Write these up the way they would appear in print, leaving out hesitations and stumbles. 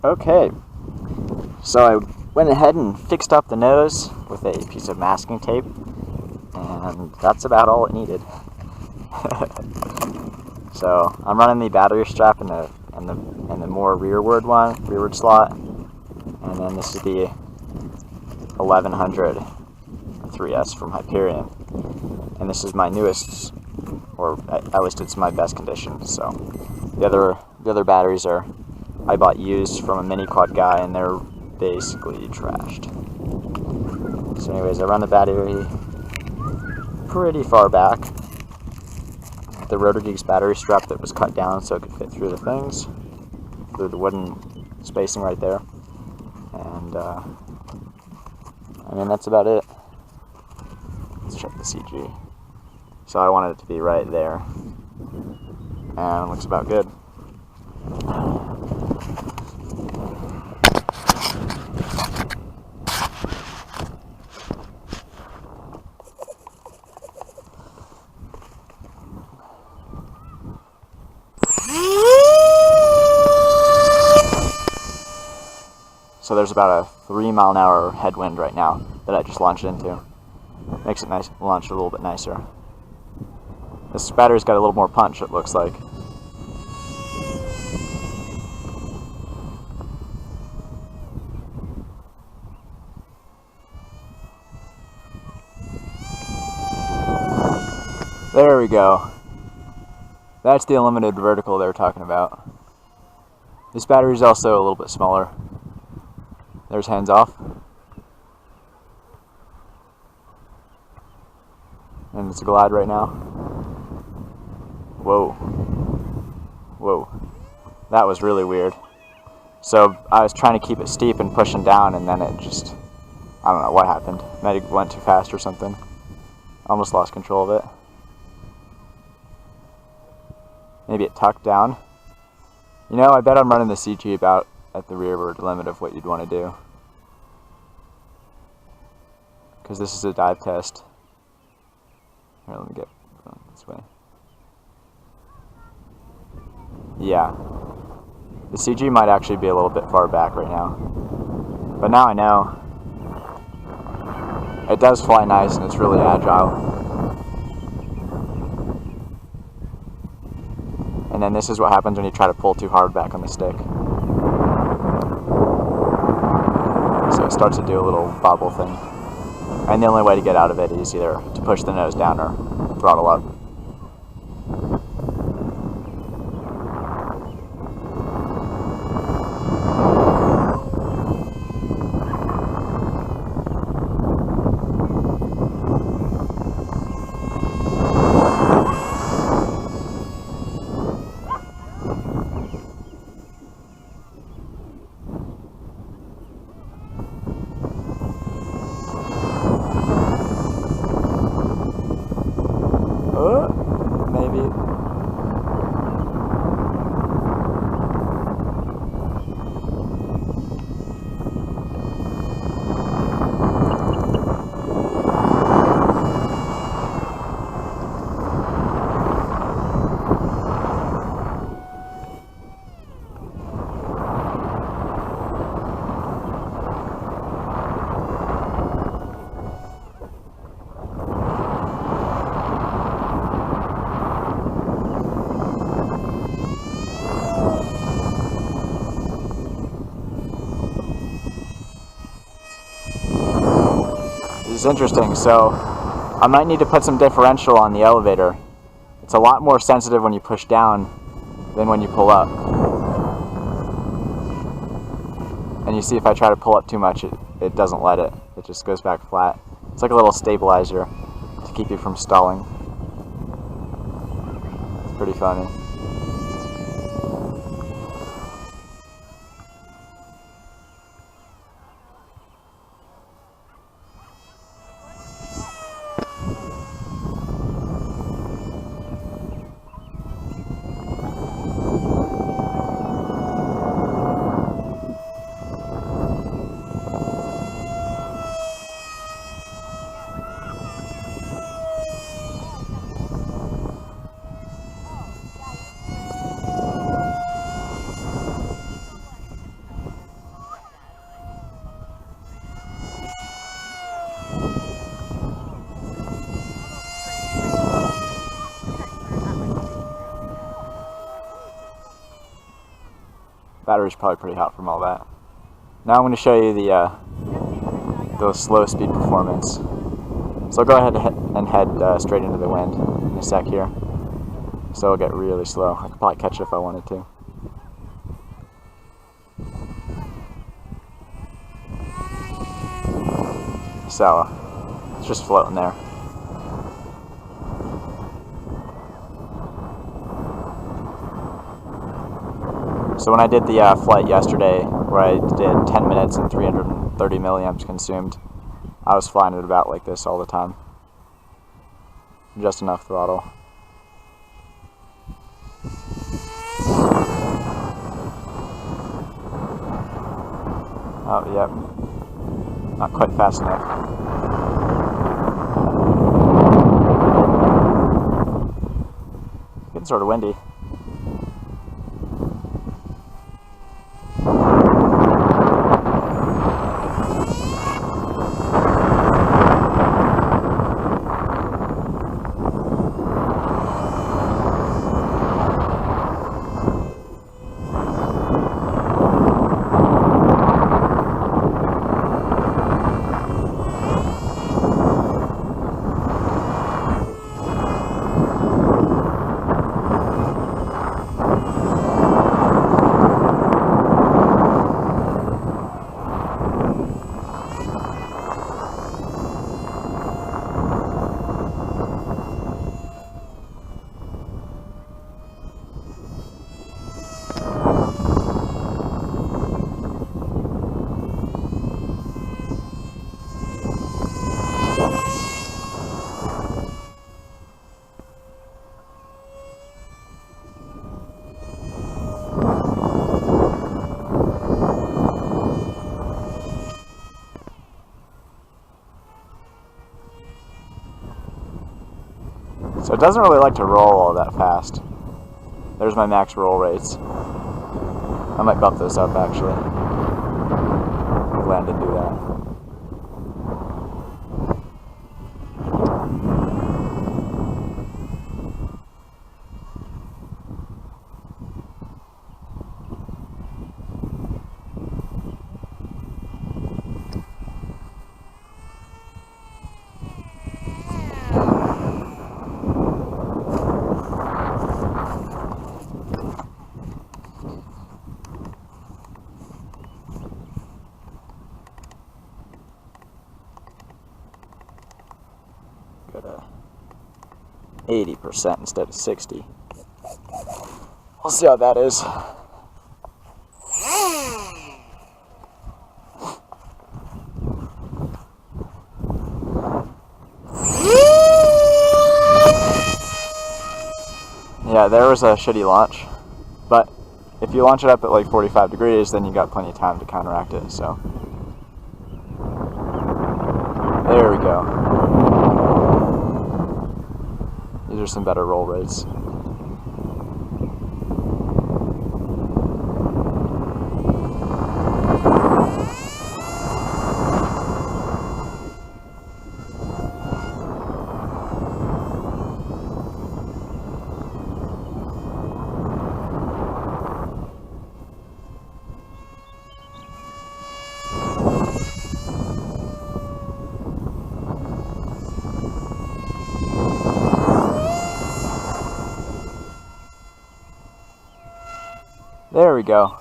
Okay, so I went ahead and fixed up the nose with a piece of masking tape, and that's about all it needed. So I'm running the battery strap in the more rearward slot, and then this is the 1100 3S from Hyperion, and this is my newest, or at least it's my best condition. So the other batteries I bought used from a mini quad guy, and they're basically trashed. So anyways, I run the battery pretty far back. The Rotor Geeks battery strap that was cut down so it could fit through the things, through the wooden spacing right there. And I mean, that's about it. Let's check the CG. So I wanted it to be right there, and it looks about good. So there's about a 3-mile-an-hour headwind right now that I just launched into. Makes it nice, launch a little bit nicer. This battery's got a little more punch, it looks like. There we go. That's the unlimited vertical they were talking about. This battery's also a little bit smaller. There's hands off. And it's a glide right now. Whoa. Whoa. That was really weird. So I was trying to keep it steep and pushing down, and then it just, I don't know what happened. Maybe it went too fast or something. Almost lost control of it. Maybe it tucked down. You know, I bet I'm running the CG about at the rearward limit of what you'd want to do, because this is a dive test. Here, let me get this way. Yeah, the CG might actually be a little bit far back right now, but now I know. It does fly nice, and it's really agile. And then this is what happens when you try to pull too hard back on the stick. So it starts to do a little bobble thing. And the only way to get out of it is either to push the nose down or throttle up. Maybe. This is interesting. So I might need to put some differential on the elevator. It's a lot more sensitive when you push down than when you pull up. And you see, if I try to pull up too much, it doesn't let it. It just goes back flat. It's like a little stabilizer to keep you from stalling. It's pretty funny. Battery's probably pretty hot from all that. Now I'm going to show you the slow speed performance. So I'll go ahead and head straight into the wind in a sec here. So it'll get really slow. I could probably catch it if I wanted to. So it's just floating there. So when I did the flight yesterday, where I did 10 minutes and 330 milliamps consumed, I was flying at about like this all the time. Just enough throttle. Oh, yep. Not quite fast enough. Getting sort of windy. So it doesn't really like to roll all that fast. There's my max roll rates. I might bump those up actually. Land to do that. Go to 80% instead of 60. We'll see how that is. Yeah, there was a shitty launch, but if you launch it up at like 45 degrees, then you got plenty of time to counteract it, so. There we go. These are some better roll rates. There we go.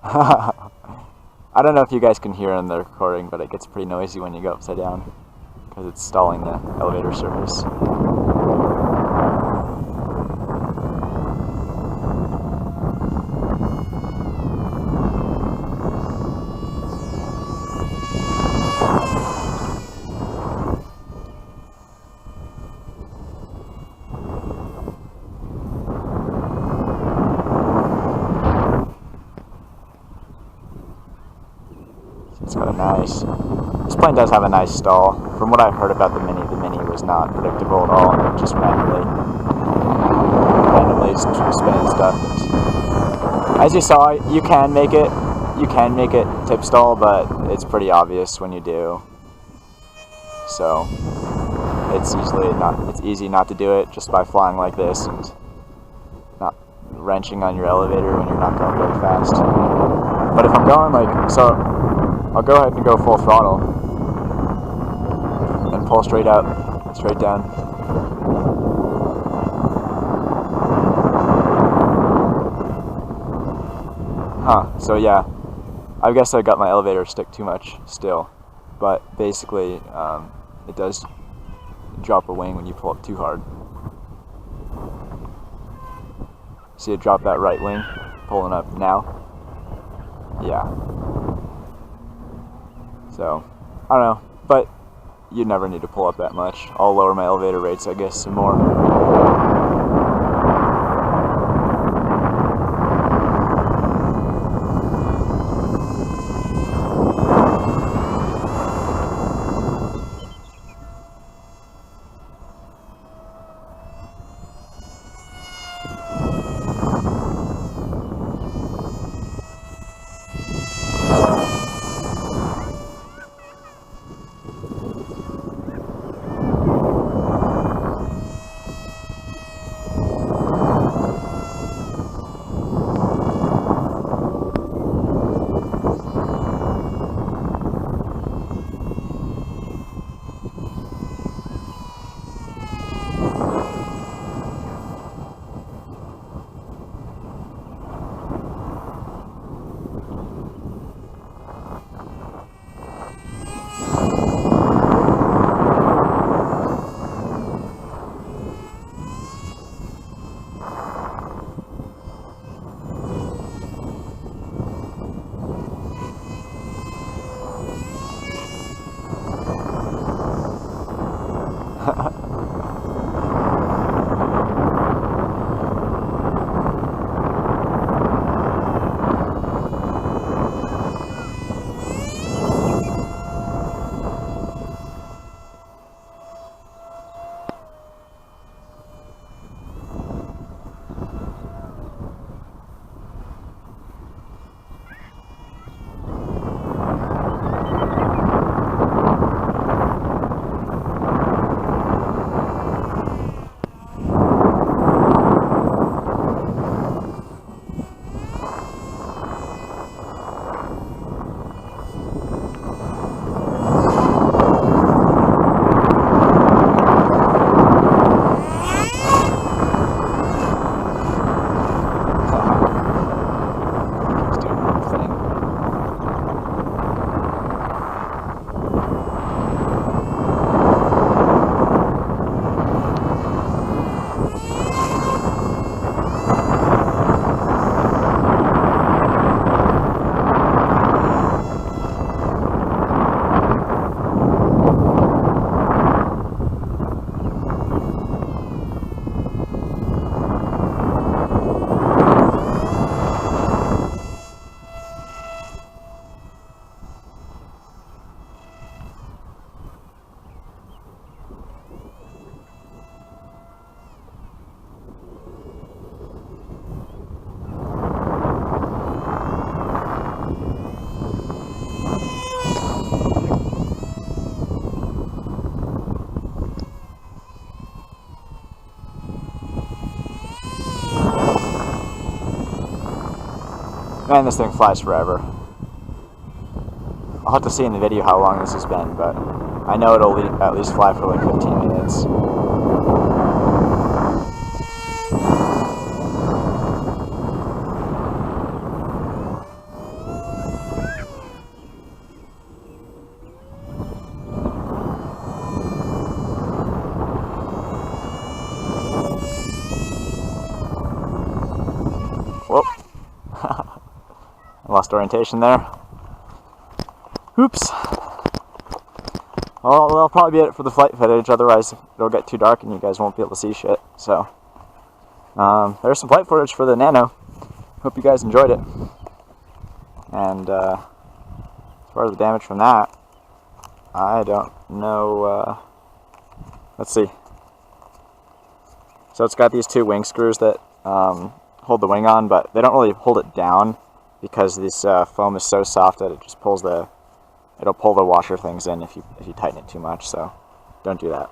I don't know if you guys can hear in the recording, but it gets pretty noisy when you go upside down because it's stalling the elevator surface. It's got a nice, this plane does have a nice stall. From what I've heard about the Mini was not predictable at all, and it just randomly spinning stuff. And as you saw, you can make it tip stall, but it's pretty obvious when you do. So it's easy not to do it just by flying like this and wrenching on your elevator when you're not going very fast. But if I'm going like, so I'll go ahead and go full throttle and pull straight up, straight down. So yeah, I guess I got my elevator stick too much still, but basically it does drop a wing when you pull up too hard. See it drop that right wing, pulling up now? Yeah. So, I don't know, but you never need to pull up that much. I'll lower my elevator rates, I guess, some more. Man, this thing flies forever. I'll have to see in the video how long this has been, but I know it'll at least fly for like 15 minutes. Whoop. Lost orientation there. Oops. Well, that'll probably be it for the flight footage, otherwise it'll get too dark and you guys won't be able to see shit. So, there's some flight footage for the Nano. Hope you guys enjoyed it. And as far as the damage from that, I don't know. Let's see. So it's got these two wing screws that hold the wing on, but they don't really hold it down because this foam is so soft that it just pulls it'll pull the washer things in if you tighten it too much. So don't do that.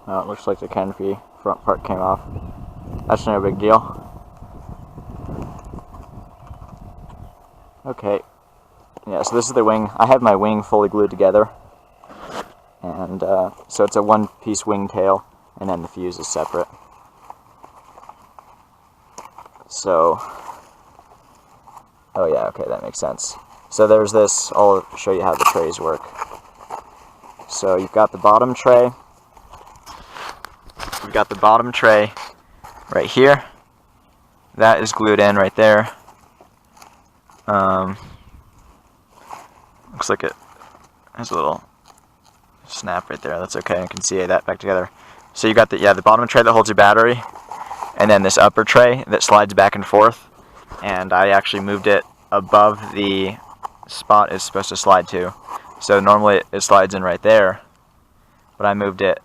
Oh, it looks like the canopy front part came off. That's no big deal. Okay. Yeah, so this is the wing. I have my wing fully glued together. And so it's a one-piece wing tail, and then the fuse is separate. So, oh yeah, okay, that makes sense. So there's this, I'll show you how the trays work. So you've got the bottom tray. We've got the bottom tray right here. That is glued in right there. Looks like it has a little snap right there. That's okay, I can see that back together. So you got the bottom tray that holds your battery, and then this upper tray that slides back and forth. And I actually moved it above the spot it's supposed to slide to. So normally it slides in right there, but I moved it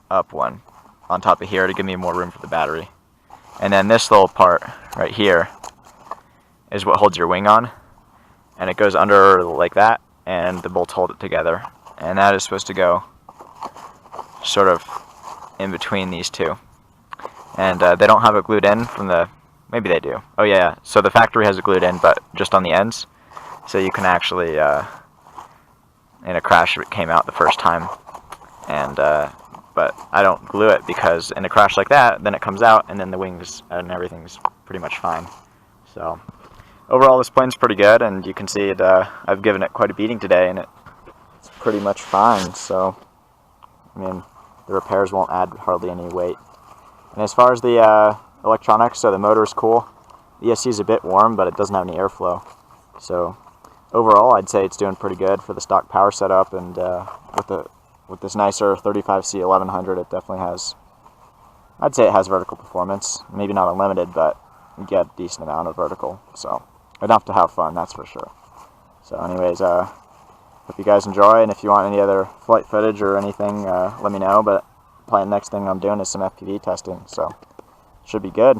up one on top of here to give me more room for the battery. And then this little part right here is what holds your wing on, and it goes under like that, and the bolts hold it together. And that is supposed to go sort of in between these two. And they don't have it glued in from the, maybe they do. Oh yeah, so the factory has it glued in, but just on the ends. So you can actually, in a crash it came out the first time. And but I don't glue it, because in a crash like that, then it comes out, and then the wings and everything's pretty much fine. So overall, this plane's pretty good, and you can see it. I've given it quite a beating today, and it's pretty much fine. So I mean, the repairs won't add hardly any weight. And as far as the electronics, so the motor is cool. The ESC is a bit warm, but it doesn't have any airflow. So overall, I'd say it's doing pretty good for the stock power setup, and with this nicer 35C 1100, it definitely has, I'd say it has vertical performance. Maybe not unlimited, but you get a decent amount of vertical. So enough to have fun, that's for sure. So anyways, hope you guys enjoy, and if you want any other flight footage or anything, let me know. But probably the next thing I'm doing is some FPV testing, so should be good.